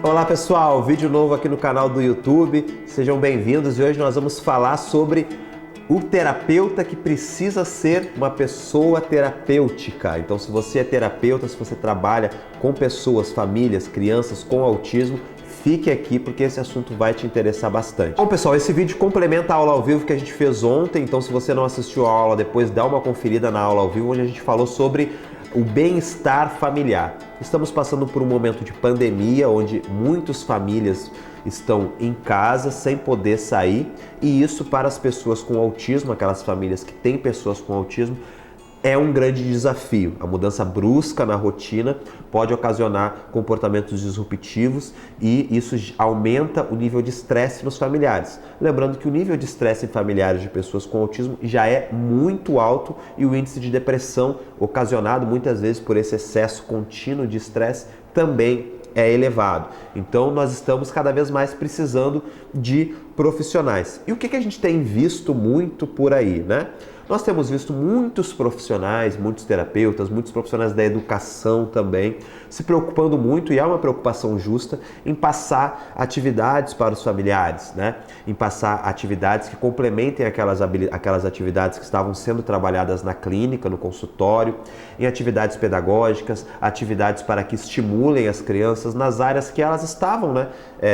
Olá pessoal, vídeo novo aqui no canal do YouTube, sejam bem-vindos e hoje nós vamos falar sobre o terapeuta que precisa ser uma pessoa terapêutica. Então, se você é terapeuta, se você trabalha com pessoas, famílias, crianças com autismo, fique aqui porque esse assunto vai te interessar bastante. Bom pessoal, esse vídeo complementa a aula ao vivo que a gente fez ontem, então se você não assistiu a aula depois, dá uma conferida na aula ao vivo onde a gente falou sobre o bem-estar familiar. Estamos passando por um momento de pandemia onde muitas famílias estão em casa sem poder sair e isso para as pessoas com autismo, aquelas famílias que têm pessoas com autismo, é um grande desafio. A mudança brusca na rotina pode ocasionar comportamentos disruptivos e isso aumenta o nível de estresse nos familiares. Lembrando que o nível de estresse em familiares de pessoas com autismo já é muito alto e o índice de depressão, ocasionado muitas vezes por esse excesso contínuo de estresse, também é elevado. Então nós estamos cada vez mais precisando de profissionais. E o que a gente tem visto muito por aí, né? Nós temos visto muitos profissionais, muitos terapeutas, muitos profissionais da educação também, se preocupando muito, e há uma preocupação justa, em passar atividades para os familiares, né? Em passar atividades que complementem aquelas atividades que estavam sendo trabalhadas na clínica, no consultório, em atividades pedagógicas, atividades para que estimulem as crianças nas áreas que elas estavam, né,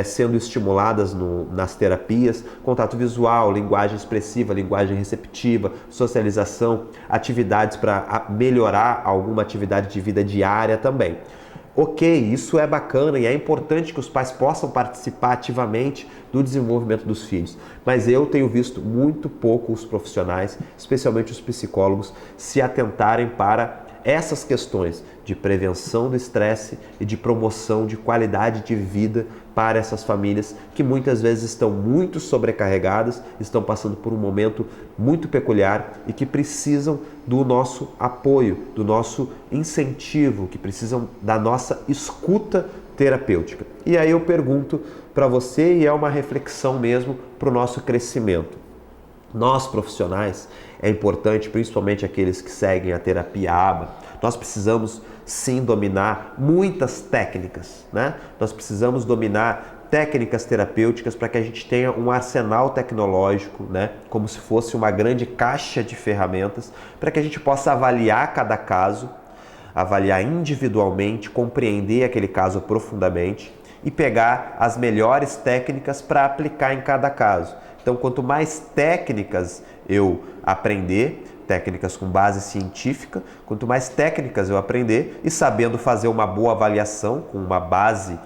sendo estimuladas nas terapias, contato visual, linguagem expressiva, linguagem receptiva, socialização, atividades para melhorar alguma atividade de vida diária também. Ok, isso é bacana e é importante que os pais possam participar ativamente do desenvolvimento dos filhos, mas eu tenho visto muito pouco os profissionais, especialmente os psicólogos, se atentarem para essas questões de prevenção do estresse e de promoção de qualidade de vida para essas famílias que muitas vezes estão muito sobrecarregadas, estão passando por um momento muito peculiar e que precisam do nosso apoio, do nosso incentivo, que precisam da nossa escuta terapêutica. E aí eu pergunto para você, e é uma reflexão mesmo para o nosso crescimento. Nós profissionais, é importante, principalmente aqueles que seguem a terapia ABA, nós precisamos sim dominar muitas técnicas, né? Nós precisamos dominar técnicas terapêuticas para que a gente tenha um arsenal tecnológico, né? Como se fosse uma grande caixa de ferramentas, para que a gente possa avaliar cada caso, avaliar individualmente, compreender aquele caso profundamente e pegar as melhores técnicas para aplicar em cada caso. Então, quanto mais técnicas eu aprender, técnicas com base científica, quanto mais técnicas eu aprender e sabendo fazer uma boa avaliação com uma base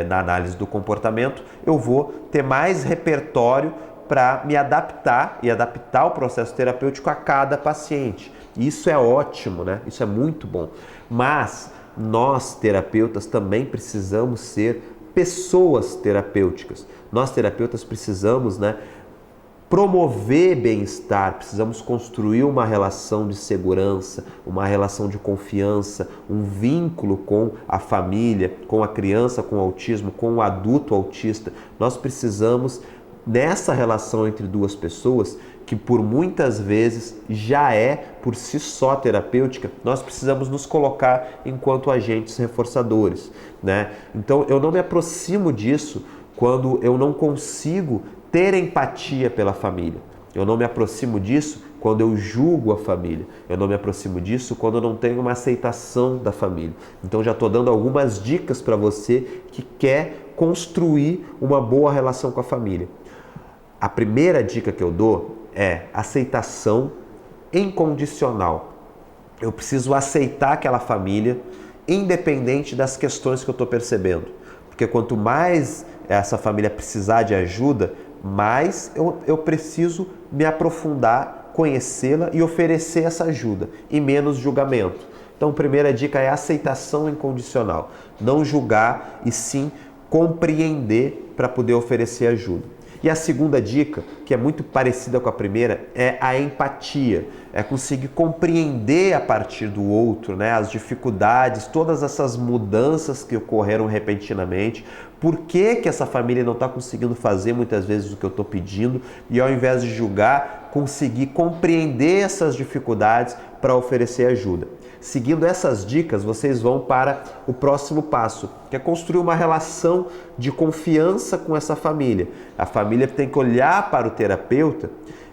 na análise do comportamento, eu vou ter mais repertório para me adaptar e adaptar o processo terapêutico a cada paciente. Isso é ótimo, né? Isso é muito bom. Mas nós, terapeutas, também precisamos ser pessoas terapêuticas. Nós, terapeutas, precisamos, né, promover bem-estar, precisamos construir uma relação de segurança, uma relação de confiança, um vínculo com a família, com a criança com autismo, com o adulto autista. Nós precisamos, nessa relação entre duas pessoas, que por muitas vezes já é por si só terapêutica, nós precisamos nos colocar enquanto agentes reforçadores, né? Então eu não me aproximo disso quando eu não consigo ter empatia pela família. Eu não me aproximo disso quando eu julgo a família. Eu não me aproximo disso quando eu não tenho uma aceitação da família. Então já estou dando algumas dicas para você que quer construir uma boa relação com a família. A primeira dica que eu dou é aceitação incondicional. Eu preciso aceitar aquela família, independente das questões que eu estou percebendo. Porque quanto mais essa família precisar de ajuda, mais eu preciso me aprofundar, conhecê-la e oferecer essa ajuda, e menos julgamento. Então, a primeira dica é aceitação incondicional. Não julgar e sim compreender para poder oferecer ajuda. E a segunda dica, que é muito parecida com a primeira, é a empatia. É conseguir compreender a partir do outro, né, as dificuldades, todas essas mudanças que ocorreram repentinamente, por que essa família não está conseguindo fazer muitas vezes o que eu estou pedindo, e ao invés de julgar, conseguir compreender essas dificuldades para oferecer ajuda. seguindo essas dicas, vocês vão para o próximo passo, que é construir uma relação de confiança com essa família. A família tem que olhar para o terapeuta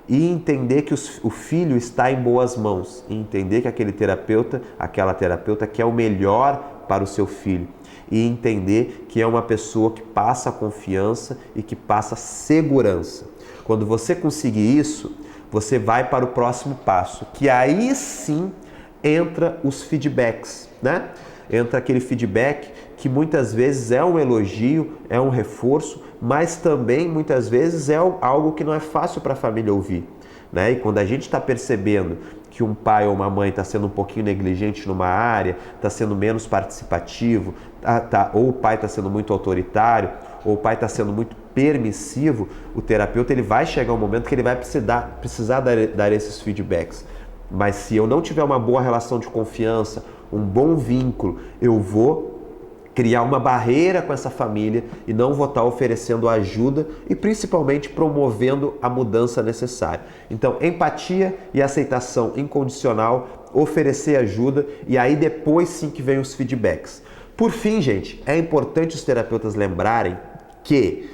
e entender que o filho está em boas mãos, e entender que aquela terapeuta quer o melhor para o seu filho, e entender que é uma pessoa que passa confiança e que passa segurança. Quando você conseguir isso, você vai para o próximo passo, que aí sim entra os feedbacks, né? Entra aquele feedback que muitas vezes é um elogio, é um reforço, mas também muitas vezes é algo que não é fácil para a família ouvir, né? E quando a gente está percebendo que um pai ou uma mãe está sendo um pouquinho negligente numa área, está sendo menos participativo, ou o pai está sendo muito autoritário, ou o pai está sendo muito permissivo, o terapeuta ele vai chegar um momento que ele vai precisar dar esses feedbacks. Mas se eu não tiver uma boa relação de confiança, um bom vínculo, eu vou criar uma barreira com essa família e não vou estar oferecendo ajuda e principalmente promovendo a mudança necessária. Então, empatia e aceitação incondicional, oferecer ajuda e aí depois sim que vem os feedbacks. Por fim, gente, é importante os terapeutas lembrarem que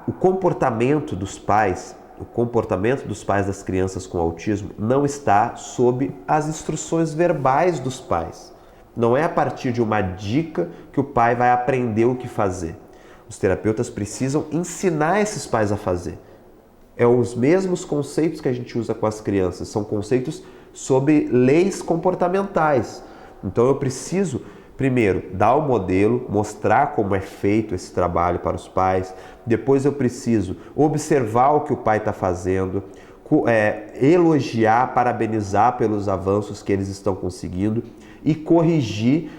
o comportamento dos pais das crianças com autismo não está sob as instruções verbais dos pais. Não é a partir de uma dica que o pai vai aprender o que fazer. Os terapeutas precisam ensinar esses pais a fazer. É os mesmos conceitos que a gente usa com as crianças, são conceitos sobre leis comportamentais. Então eu preciso, primeiro, dar o modelo, mostrar como é feito esse trabalho para os pais. Depois eu preciso observar o que o pai está fazendo, elogiar, parabenizar pelos avanços que eles estão conseguindo e corrigir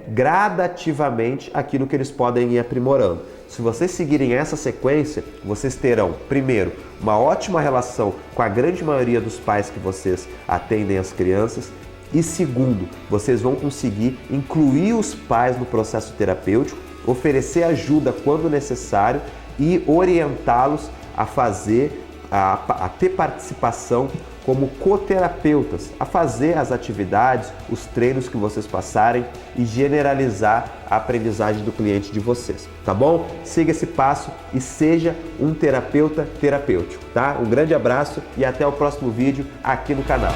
gradativamente aquilo que eles podem ir aprimorando. Se vocês seguirem essa sequência, vocês terão, primeiro, uma ótima relação com a grande maioria dos pais que vocês atendem as crianças, e segundo, vocês vão conseguir incluir os pais no processo terapêutico, oferecer ajuda quando necessário e orientá-los a ter participação como coterapeutas, a fazer as atividades, os treinos que vocês passarem e generalizar a aprendizagem do cliente de vocês, tá bom? Siga esse passo e seja um terapeuta terapêutico, tá? Um grande abraço e até o próximo vídeo aqui no canal.